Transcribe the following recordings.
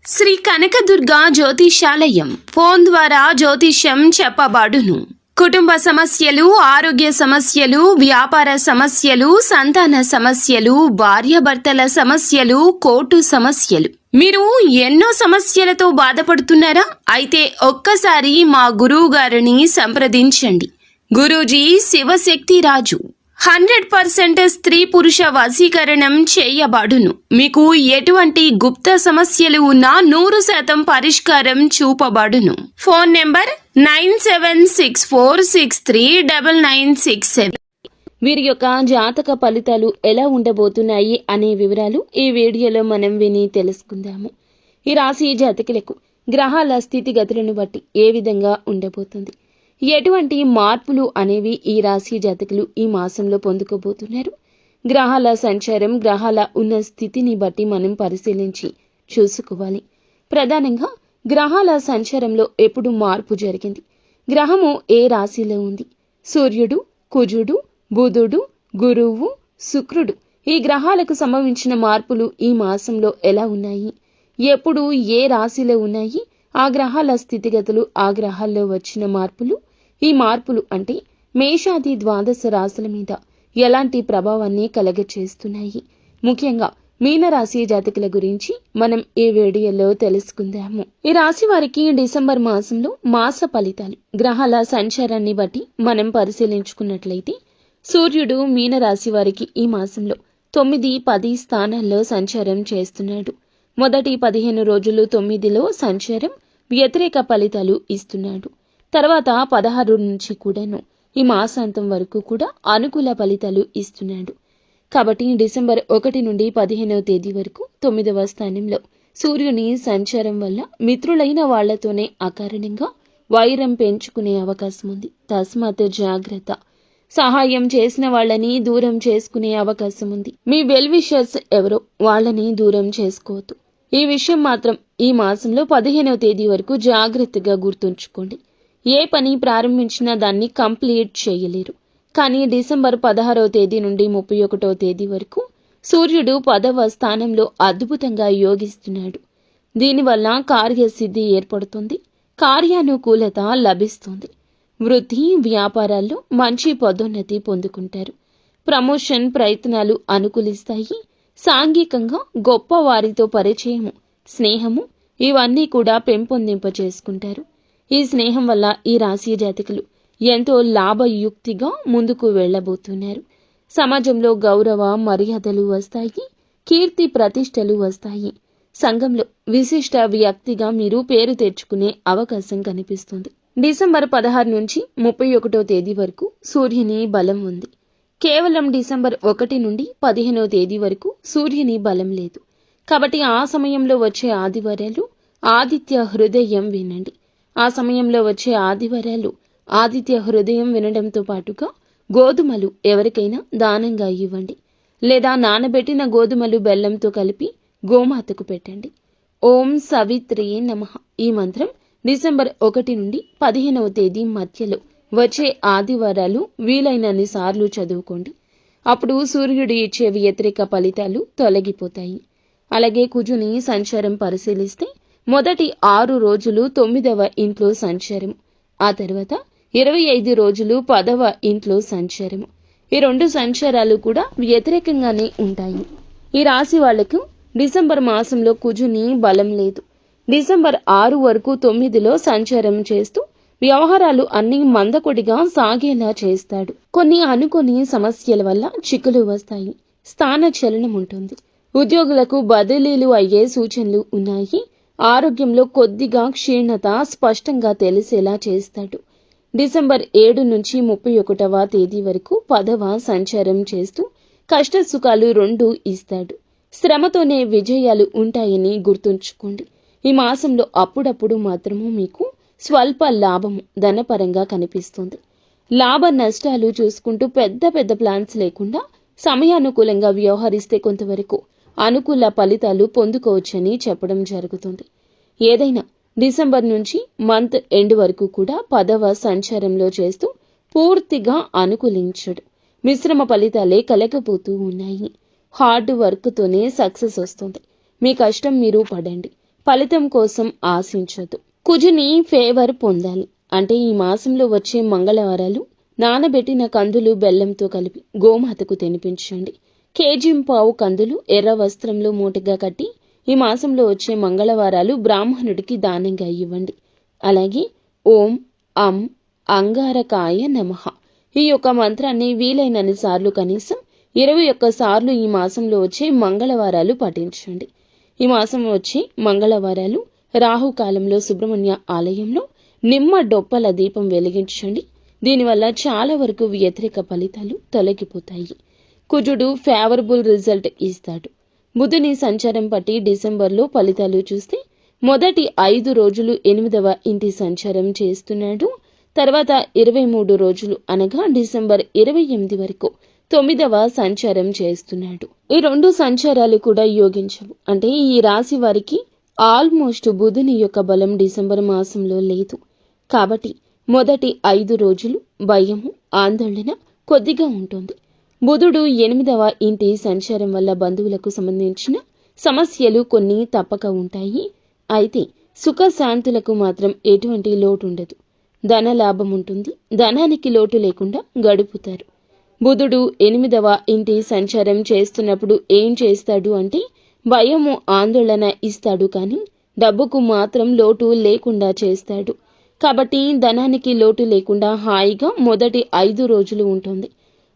Shri Kanakadurga జ్యోతిషాలయం phone ద్వారా జ్యోతిష్యం చెప్పబడును. కుటుంబ సమస్యలు, ఆరోగ్య సమస్యలు, వ్యాపార సమస్యలు, సంతాన సమస్యలు, భార్యాభర్తల సమస్యలు, కోర్టు సమస్యలు. మీరు ఎన్నో సమస్యలతో బాధపడుతున్నారా? అయితే ఒక్కసారి మా గురువు గారిని సంప్రదించండి. గురూజీ శివశక్తి రాజు 100% స్త్రీ పురుష వశీకరణం చేయబడును. మీకు ఎటువంటి గుప్త సమస్యలు ఉన్నా 100% పరిష్కారం చూపబడును. Phone number 9764639967. వీరి యొక్క జాతక ఫలితాలు ఎలా ఉండబోతున్నాయి అనే వివరాలు ఈ వీడియోలో మనం విని తెలుసుకుందాము. ఈ రాశి జాతకులకు గ్రహాల స్థితిగతులను బట్టి ఏ విధంగా ఉండబోతుంది, ఎటువంటి మార్పులు అనేవి ఈ రాశి జాతకులు ఈ మాసంలో పొందుకోబోతున్నారు, గ్రహాల సంచారం, గ్రహాల ఉన్న స్థితిని బట్టి మనం పరిశీలించి చూసుకోవాలి. ప్రధానంగా గ్రహాల సంచారంలో ఎప్పుడు మార్పు జరిగింది, గ్రహము ఏ రాశిలో ఉంది, సూర్యుడు, కుజుడు, బుధుడు, గురువు, శుక్రుడు ఈ గ్రహాలకు సంభవించిన మార్పులు ఈ మాసంలో ఎలా ఉన్నాయి, ఎప్పుడు ఏ రాశిలో ఉన్నాయి, ఆ గ్రహాల స్థితిగతులు, ఆ గ్రహాల్లో వచ్చిన మార్పులు, ఈ మార్పులు అంటే మేషాది ద్వాదశ రాశుల మీద ఎలాంటి ప్రభావాన్ని కలగచేస్తున్నాయి, ముఖ్యంగా మీనరాశి జాతకుల గురించి మనం ఈ వీడియోలో తెలుసుకుందాము. ఈ రాశి వారికి డిసెంబర్ మాసంలో మాస ఫలితాలు గ్రహాల సంచారాన్ని బట్టి మనం పరిశీలించుకున్నట్లయితే సూర్యుడు మీనరాశి వారికి ఈ మాసంలో 9, 10 స్థానాల్లో సంచారం చేస్తున్నాడు. మొదటి 15 రోజులు 9లో సంచారం వ్యతిరేక ఫలితాలు ఇస్తున్నాడు. తర్వాత 16 నుంచి కూడాను ఈ మాసాంతం వరకు కూడా అనుకూల ఫలితాలు ఇస్తున్నాడు. కాబట్టి డిసెంబర్ 1 నుండి 15వ తేదీ వరకు 9వ స్థానంలో సూర్యుని సంచారం వల్ల మిత్రులైన వాళ్లతోనే అకారణంగా వైరం పెంచుకునే అవకాశం ఉంది. తస్మాత్ జాగ్రత్త. సహాయం చేసిన వాళ్ళని దూరం చేసుకునే అవకాశం ఉంది. మీ వెల్ విషర్స్ ఎవరో వాళ్ళని దూరం చేసుకోవద్దు. ఈ విషయం మాత్రం ఈ మాసంలో 15వ తేదీ వరకు జాగ్రత్తగా గుర్తుంచుకోండి. ఏ పని ప్రారంభించినా దాన్ని కంప్లీట్ చేయలేరు. కానీ డిసెంబర్ 16వ తేదీ నుండి 31వ తేదీ వరకు సూర్యుడు 10వ స్థానంలో అద్భుతంగా యోగిస్తున్నాడు. దీనివల్ల కార్యసిద్ధి ఏర్పడుతుంది, కార్యానుకూలత లభిస్తుంది. వృద్ధి, వ్యాపారాల్లో మంచి పదోన్నతి పొందుకుంటారు. ప్రమోషన్ ప్రయత్నాలు అనుకూలిస్తాయి. సాంఘికంగా గొప్ప వారితో పరిచయము, స్నేహము ఇవన్నీ కూడా పెంపొందింప చేసుకుంటారు. ఈ స్నేహం వల్ల ఈ రాశి జాతకులు ఎంతో లాభయుక్తిగా ముందుకు వెళ్లబోతున్నారు. సమాజంలో గౌరవ మర్యాదలు వస్తాయి, కీర్తి ప్రతిష్టలు వస్తాయి. సంఘంలో విశిష్ట వ్యక్తిగా మీరు పేరు తెచ్చుకునే అవకాశం కనిపిస్తుంది. డిసెంబర్ 16 నుంచి 31వ తేదీ వరకు సూర్యుని బలం ఉంది. కేవలం డిసెంబర్ 1 నుండి 15వ తేదీ వరకు సూర్యుని బలం లేదు. కాబట్టి ఆ సమయంలో వచ్చే ఆదివారాలు ఆదిత్య హృదయం వినండి. ఆ సమయంలో వచ్చే ఆదివారాలు ఆదిత్య హృదయం వినడంతో పాటుగా గోధుమలు ఎవరికైనా దానంగా ఇవ్వండి, లేదా నానబెట్టిన గోధుమలు బెల్లంతో కలిపి గోమాతకు పెట్టండి. ఓం సవిత్రే నమః ఈ మంత్రం డిసెంబర్ 1 నుండి 15వ తేదీ మధ్యలో వచ్చే ఆదివారాలు వీలైనన్ని సార్లు చదువుకోండి. అప్పుడు సూర్యుడు ఇచ్చే వ్యతిరేక ఫలితాలు తొలగిపోతాయి. అలాగే కుజుని సంచారం పరిశీలిస్తే మొదటి 6 రోజులు 9వ ఇంట్లో సంచారము, ఆ తర్వాత 25 రోజులు 10వ ఇంట్లో సంచారము. ఈ 2 సంచారాలు కూడా వ్యతిరేకంగానే ఉంటాయి. ఈ రాశి వాళ్లకు డిసెంబర్ మాసంలో కుజుని బలం లేదు. డిసెంబర్ 6 వరకు 9లో సంచారం చేస్తూ వ్యవహారాలు అన్ని మందకొడిగా సాగేలా చేస్తాడు. కొన్ని అనుకోని సమస్యల వల్ల చిక్కులు వస్తాయి. స్థాన చలనం ఉంటుంది. ఉద్యోగులకు బదిలీలు అయ్యే సూచనలు ఉన్నాయి. ఆరోగ్యంలో కొద్దిగా క్షీణత స్పష్టంగా తెలిసేలా చేస్తాడు. డిసెంబర్ 7 నుంచి 31వ తేదీ వరకు 10వ సంచారం చేస్తూ కష్ట సుఖాలు 2 ఇస్తాడు. శ్రమతోనే విజయాలు ఉంటాయని గుర్తుంచుకోండి. ఈ మాసంలో అప్పుడప్పుడు మాత్రము మీకు స్వల్ప లాభము ధనపరంగా కనిపిస్తుంది. లాభ నష్టాలు చూసుకుంటూ పెద్ద పెద్ద ప్లాన్స్ లేకుండా సమయానుకూలంగా వ్యవహరిస్తే కొంతవరకు అనుకూల ఫలితాలు పొందుకోవచ్చని చెప్పడం జరుగుతుంది. ఏదైనా డిసెంబర్ నుంచి మంత్ ఎండ్ వరకు కూడా 10వ సంచారంలో చేస్తూ పూర్తిగా అనుకూలించడు. మిశ్రమ ఫలితాలే కలగబోతూ ఉన్నాయి. హార్డ్ వర్క్తోనే సక్సెస్ వస్తుంది. మీ కష్టం మీరు పడండి. ఫలితం కోసం ఆశించొద్దు. కుజుని ఫేవర్ పొందాలి అంటే ఈ మాసంలో వచ్చే మంగళవారాలు నానబెట్టిన కందులు బెల్లంతో కలిపి గోమాతకు తినిపించండి. కేజీంపావు కందులు ఎర్ర వస్త్రంలో మూటగా కట్టి ఈ మాసంలో వచ్చే మంగళవారాలు బ్రాహ్మణుడికి దానంగా ఇవ్వండి. అలాగే ఓం అం అంగారకాయ నమః ఈ యొక్క మంత్రాన్ని వీలైనన్ని సార్లు కనీసం 21 సార్లు ఈ మాసంలో వచ్చే మంగళవారాలు పఠించండి. ఈ మాసం వచ్చే మంగళవారాలు రాహుకాలంలో సుబ్రహ్మణ్య ఆలయంలో నిమ్మ డొప్పల దీపం వెలిగించండి. దీనివల్ల చాలా వరకు వ్యతిరేక ఫలితాలు తొలగిపోతాయి. కుజుడు ఫేవరబుల్ రిజల్ట్ ఇస్తాడు. బుధుని సంచారం పట్టి డిసెంబర్లో ఫలితాలు చూస్తే మొదటి 5 రోజులు 8వ ఇంటి సంచారం చేస్తున్నాడు. తర్వాత 23 రోజులు అనగా డిసెంబర్ 28 వరకు 9వ సంచారం చేస్తున్నాడు. ఈ 2 సంచారాలు కూడా యోగించవు. అంటే ఈ రాశి వారికి ఆల్మోస్ట్ బుధుని యొక్క బలం డిసెంబర్ మాసంలో లేదు. కాబట్టి మొదటి 5 రోజులు భయము ఆందోళన కొద్దిగా ఉంటుంది. బుధుడు 8వ ఇంటి సంచారం వల్ల బంధువులకు సంబంధించిన సమస్యలు కొన్ని తప్పక ఉంటాయి. అయితే సుఖశాంతులకు మాత్రం ఎటువంటి లోటు ఉండదు. ధన లాభం ఉంటుంది. ధనానికి లోటు లేకుండా గడుపుతారు. బుధుడు 8వ ఇంటి సంచారం చేస్తున్నప్పుడు ఏం చేస్తాడు అంటే భయము ఆందోళన ఇస్తాడు, కానీ డబ్బుకు మాత్రం లోటు లేకుండా చేస్తాడు. కాబట్టి ధనానికి లోటు లేకుండా హాయిగా మొదటి 5 రోజులు ఉంటుంది.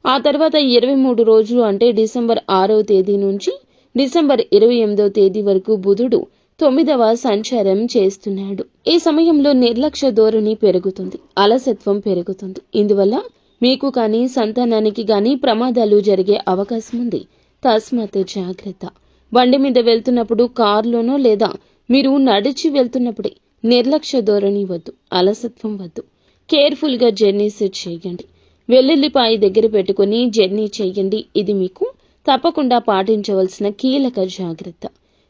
ఆ తర్వాత 23 రోజులు అంటే డిసెంబర్ 6వ తేదీ నుంచి డిసెంబర్ 28వ తేదీ వరకు బుధుడు 9వ సంచారం చేస్తున్నాడు. ఈ సమయంలో నిర్లక్ష్య ధోరణి పెరుగుతుంది, అలసత్వం పెరుగుతుంది. ఇందువల్ల మీకు కానీ సంతానానికి కానీ ప్రమాదాలు జరిగే అవకాశం ఉంది. తస్మాత్ జాగ్రత్త. బండి మీద వెళ్తున్నప్పుడు, కారులోనో లేదా మీరు నడిచి వెళ్తున్నప్పుడే నిర్లక్ష్య ధోరణి వద్దు, అలసత్వం వద్దు. కేర్ఫుల్గా జర్నీస్ చేయండి. వెల్లుల్లిపాయ దగ్గర పెట్టుకుని జర్నీ చేయండి. ఇది మీకు తప్పకుండా పాటించవలసిన కీలక జాగ్రత్త.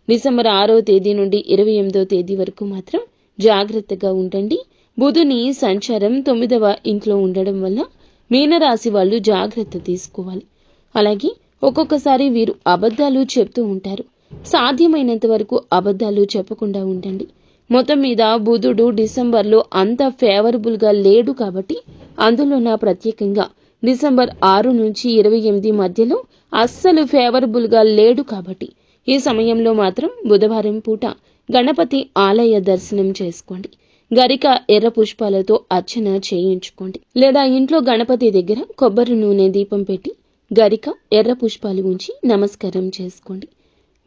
డిసెంబర్ 6వ తేదీ నుండి 28వ తేదీ వరకు మాత్రం జాగ్రత్తగా ఉండండి. బుధుని సంచారం 9వ ఇంట్లో ఉండడం వల్ల మీనరాశి వాళ్ళు జాగ్రత్త తీసుకోవాలి. అలాగే ఒక్కొక్కసారి వీరు అబద్ధాలు చెప్తూ ఉంటారు. సాధ్యమైనంత వరకు అబద్ధాలు చెప్పకుండా ఉండండి. మొత్తం మీద బుధుడు డిసెంబర్లో అంత ఫేవరబుల్గా లేడు కాబట్టి, అందులోన ప్రత్యేకంగా డిసెంబర్ 6 నుంచి 28 మధ్యలో అస్సలు ఫేవరబుల్గా లేడు కాబట్టి ఈ సమయంలో మాత్రం బుధవారం పూట గణపతి ఆలయ దర్శనం చేసుకోండి. గరిక ఎర్ర పుష్పాలతో అర్చన చేయించుకోండి. లేదా ఇంట్లో గణపతి దగ్గర కొబ్బరి నూనె దీపం పెట్టి గరిక ఎర్ర పుష్పాలు ఉంచి నమస్కారం చేసుకోండి.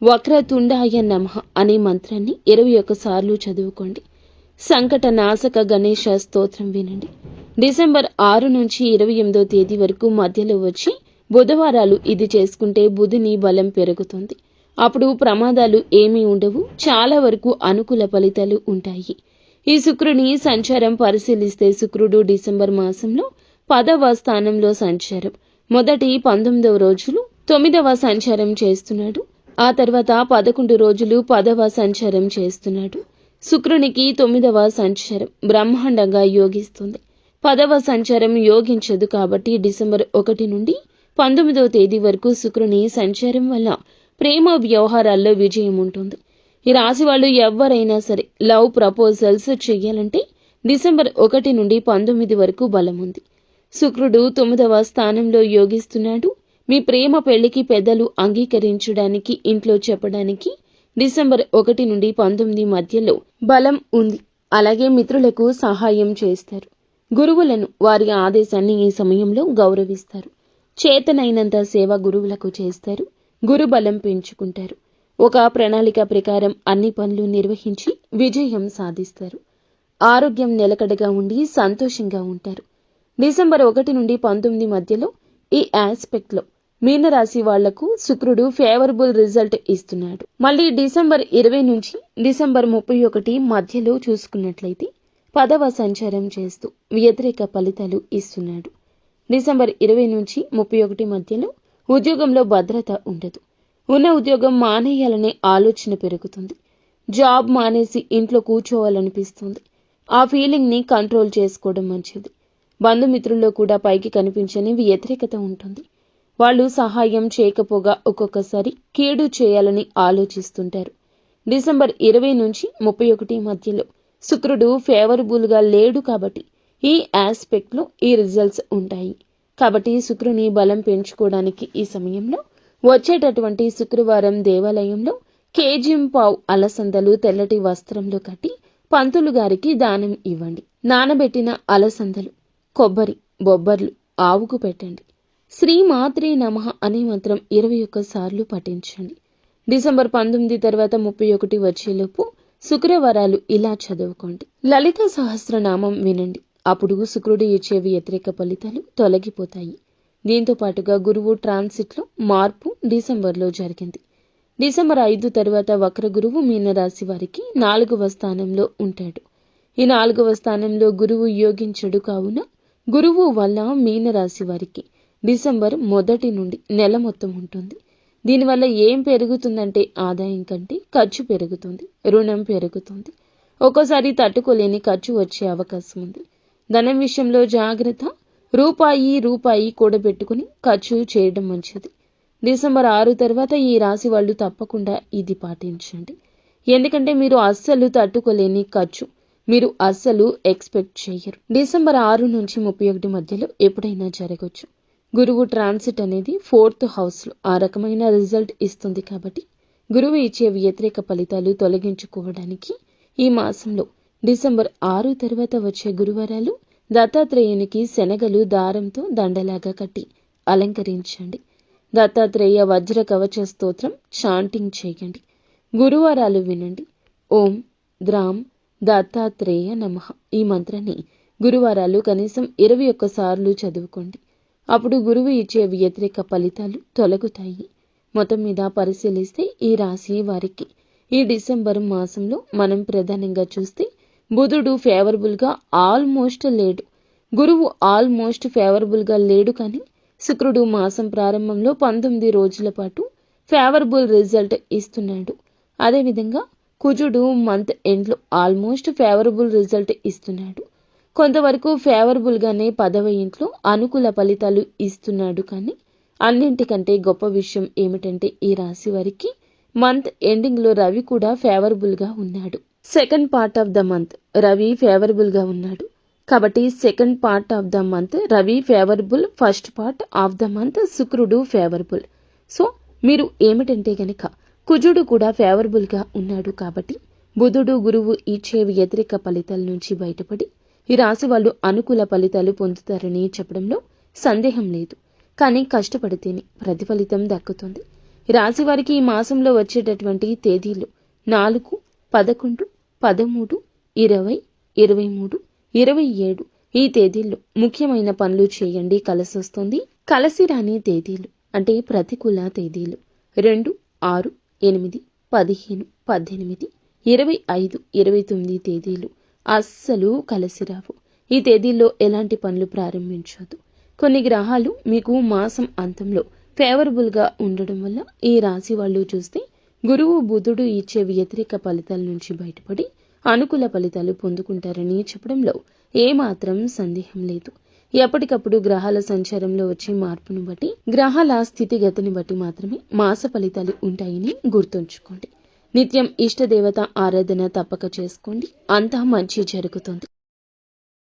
వక్రతుండాయ నమః అనే మంత్రాన్ని 21 సార్లు చదువుకోండి. సంకట నాశక గణేశ స్తోత్రం వినండి. డిసెంబర్ 6 నుంచి 28వ తేదీ వరకు మధ్యలో వచ్చి బుధవారాలు ఇది చేసుకుంటే బుధుని బలం పెరుగుతుంది. అప్పుడు ప్రమాదాలు ఏమీ ఉండవు. చాలా వరకు అనుకూల ఫలితాలు ఉంటాయి. ఈ శుక్రుని సంచారం పరిశీలిస్తే శుక్రుడు డిసెంబర్ మాసంలో 10వ స్థానంలో సంచారం. మొదటి 19వ రోజులు 9వ సంచారం చేస్తున్నాడు. ఆ తర్వాత 11 రోజులు 10వ సంచారం చేస్తున్నాడు. శుక్రునికి 9వ సంచారం బ్రహ్మాండంగా యోగిస్తుంది. 10వ సంచారం యోగించదు కాబట్టి డిసెంబర్ 1 నుండి 19వ తేదీ వరకు శుక్రుని సంచారం వల్ల ప్రేమ వ్యవహారాల్లో విజయం ఉంటుంది. ఈ రాశి వాళ్ళు ఎవరైనా సరే లవ్ ప్రపోజల్స్ చెయ్యాలంటే డిసెంబర్ 1 నుండి 19 వరకు బలం ఉంది. శుక్రుడు 9వ స్థానంలో యోగిస్తున్నాడు. మీ ప్రేమ పెళ్లికి పెద్దలు అంగీకరించడానికి, ఇంట్లో చెప్పడానికి డిసెంబర్ 1 నుండి 19 మధ్యలో బలం ఉంది. అలాగే మిత్రులకు సహాయం చేస్తారు. గురువులను, వారి ఆదేశాన్ని ఈ సమయంలో గౌరవిస్తారు. చేతనైనంత సేవ గురువులకు చేస్తారు. గురు బలం పెంచుకుంటారు. ఒక ప్రణాళిక ప్రకారం అన్ని పనులు నిర్వహించి విజయం సాధిస్తారు. ఆరోగ్యం నిలకడగా ఉండి సంతోషంగా ఉంటారు. డిసెంబర్ 1 నుండి 19 మధ్యలో ఈ ఆస్పెక్ట్లో మీనరాశి వాళ్లకు శుక్రుడు ఫేవరబుల్ రిజల్ట్ ఇస్తున్నాడు. మళ్ళీ డిసెంబర్ 20 నుంచి డిసెంబర్ 31 మధ్యలో చూసుకున్నట్లయితే 10వ సంచారం చేస్తూ వ్యతిరేక ఫలితాలు ఇస్తున్నాడు. డిసెంబర్ 20 నుంచి 31 మధ్యలో ఉద్యోగంలో భద్రత ఉండదు. ఉన్న ఉద్యోగం మానేయాలనే ఆలోచన పెరుగుతుంది. జాబ్ మానేసి ఇంట్లో కూర్చోవాలనిపిస్తుంది. ఆ ఫీలింగ్ని కంట్రోల్ చేసుకోవడం మంచిది. బంధుమిత్రుల్లో కూడా పైకి కనిపించని వ్యతిరేకత ఉంటుంది. వాళ్ళు సహాయం చేయకపోగా ఒక్కొక్కసారి కీడు చేయాలని ఆలోచిస్తుంటారు. డిసెంబర్ 20 నుంచి 31 మధ్యలో శుక్రుడు ఫేవరబుల్గా లేడు కాబట్టి ఈ ఆస్పెక్ట్లో ఈ రిజల్ట్స్ ఉంటాయి. కాబట్టి శుక్రుని బలం పెంచుకోవడానికి ఈ సమయంలో వచ్చేటటువంటి శుక్రవారం దేవాలయంలో కేజింపావు అలసందలు తెల్లటి వస్త్రంలో కట్టి పంతులు గారికి దానం ఇవ్వండి. నానబెట్టిన అలసందలు, కొబ్బరి, బొబ్బర్లు ఆవుకు పెట్టండి. శ్రీమాత్రే నమః అనే మంత్రం 21 సార్లు పఠించండి. డిసెంబర్ 19 తర్వాత 31 వచ్చేలోపు శుక్రవారాలు ఇలా చదువుకోండి. లలిత సహస్రనామం వినండి. అప్పుడు శుక్రుడు ఇచ్చే వ్యతిరేక ఫలితాలు తొలగిపోతాయి. దీంతో పాటుగా గురువు ట్రాన్సిట్లో మార్పు డిసెంబర్లో జరిగింది. డిసెంబర్ 5 తర్వాత వక్ర గురువు మీనరాశి వారికి 4వ స్థానంలో ఉంటాడు. ఈ 4వ స్థానంలో గురువు యోగించడు కావున గురువు వల్ల మీనరాశి వారికి డిసెంబర్ 1 నుండి నెల మొత్తం ఉంటుంది. దీనివల్ల ఏం పెరుగుతుందంటే ఆదాయం కంటే ఖర్చు పెరుగుతుంది, రుణం పెరుగుతుంది. ఒక్కోసారి తట్టుకోలేని ఖర్చు వచ్చే అవకాశం ఉంది. ధనం విషయంలో జాగ్రత్త. రూపాయి కూడబెట్టుకుని ఖర్చు చేయడం మంచిది. డిసెంబర్ 6 తర్వాత ఈ రాశి వాళ్ళు తప్పకుండా ఇది పాటించండి. ఎందుకంటే మీరు అస్సలు తట్టుకోలేని ఖర్చు మీరు అస్సలు ఎక్స్పెక్ట్ చేయరు. డిసెంబర్ 6 నుంచి 31 మధ్యలో ఎప్పుడైనా జరగవచ్చు. గురువు ట్రాన్సిట్ అనేది 4th హౌస్లో ఆ రకమైన రిజల్ట్ ఇస్తుంది. కాబట్టి గురువు ఇచ్చే వ్యతిరేక ఫలితాలు తొలగించుకోవడానికి ఈ మాసంలో డిసెంబర్ 6 తర్వాత వచ్చే గురువారాలు దత్తాత్రేయునికి శనగలు దారంతో దండలాగా కట్టి అలంకరించండి. దత్తాత్రేయ వజ్ర కవచ స్తోత్రం చాంటింగ్ చేయండి. గురువారాలు వినండి. ఓం ద్రాం దత్తాత్రేయ నమః ఈ మంత్రాన్ని గురువారాలు కనీసం 21 సార్లు చదువుకోండి. అప్పుడు గురువు ఇచ్చే వ్యతిరేక ఫలితాలు తొలగుతాయి. మొత్తం మీద పరిశీలిస్తే ఈ రాశి వారికి ఈ డిసెంబర్ మాసంలో మనం ప్రధానంగా చూస్తే బుధుడు ఫేవరబుల్గా ఆల్మోస్ట్ లేడు, గురువు ఆల్మోస్ట్ ఫేవరబుల్గా లేడు. కానీ శుక్రుడు మాసం ప్రారంభంలో 19 రోజుల పాటు ఫేవరబుల్ రిజల్ట్ ఇస్తున్నాడు. అదేవిధంగా కుజుడు మంత్ ఎండ్లో ఆల్మోస్ట్ ఫేవరబుల్ రిజల్ట్ ఇస్తున్నాడు. కొంతవరకు ఫేవరబుల్గానే 10వ ఇంట్లో అనుకూల ఫలితాలు ఇస్తున్నాడు. కానీ అన్నింటికంటే గొప్ప విషయం ఏమిటంటే ఈ రాశి వారికి మంత్ ఎండింగ్లో రవి కూడా ఫేవరబుల్గా ఉన్నాడు. Second part of the month Ravi ఫేవరబుల్గా ఉన్నాడు. కాబట్టి second part of the month Ravi favourable, first part of the month శుక్రుడు ఫేవరబుల్. సో మీరు ఏమిటంటే గనక కుజుడు కూడా ఫేవరబుల్గా ఉన్నాడు. కాబట్టి బుధుడు గురువు ఇచ్చే వ్యతిరేక ఫలితాల నుంచి బయటపడి ఈ రాశి వాళ్ళు అనుకూల ఫలితాలు పొందుతారని చెప్పడంలో సందేహం లేదు. కానీ కష్టపడితేనే ప్రతిఫలితం దక్కుతుంది. ఈ రాశి వారికి ఈ మాసంలో వచ్చేటటువంటి తేదీలు 4, 11, 13, 20, 23, 27 ఈ తేదీల్లో ముఖ్యమైన పనులు చేయండి. కలిసొస్తుంది. కలిసి రాని తేదీలు అంటే ప్రతికూల తేదీలు 2, 6, 8, 15, 18, 25, 29 తేదీలు అస్సలు కలిసి రావు. ఈ తేదీల్లో ఎలాంటి పనులు ప్రారంభించొద్దు. కొన్ని గ్రహాలు మీకు మాసం అంతంలో ఫేవరబుల్గా ఉండడం వల్ల ఈ రాశి వాళ్ళు చూస్తే గురువు బుధుడు ఇచ్చే వ్యతిరేక ఫలితాల నుంచి బయటపడి అనుకూల ఫలితాలు పొందుకుంటారని చెప్పడంలో ఏమాత్రం సందేహం లేదు. ఎప్పటికప్పుడు గ్రహాల సంచారంలో వచ్చే మార్పును బట్టి, గ్రహాల స్థితిగతిని బట్టి మాత్రమే మాస ఫలితాలు ఉంటాయని గుర్తుంచుకోండి. నిత్యం ఇష్టదేవత ఆరాధన తప్పక చేసుకోండి. అంతా మంచి జరుగుతుంది.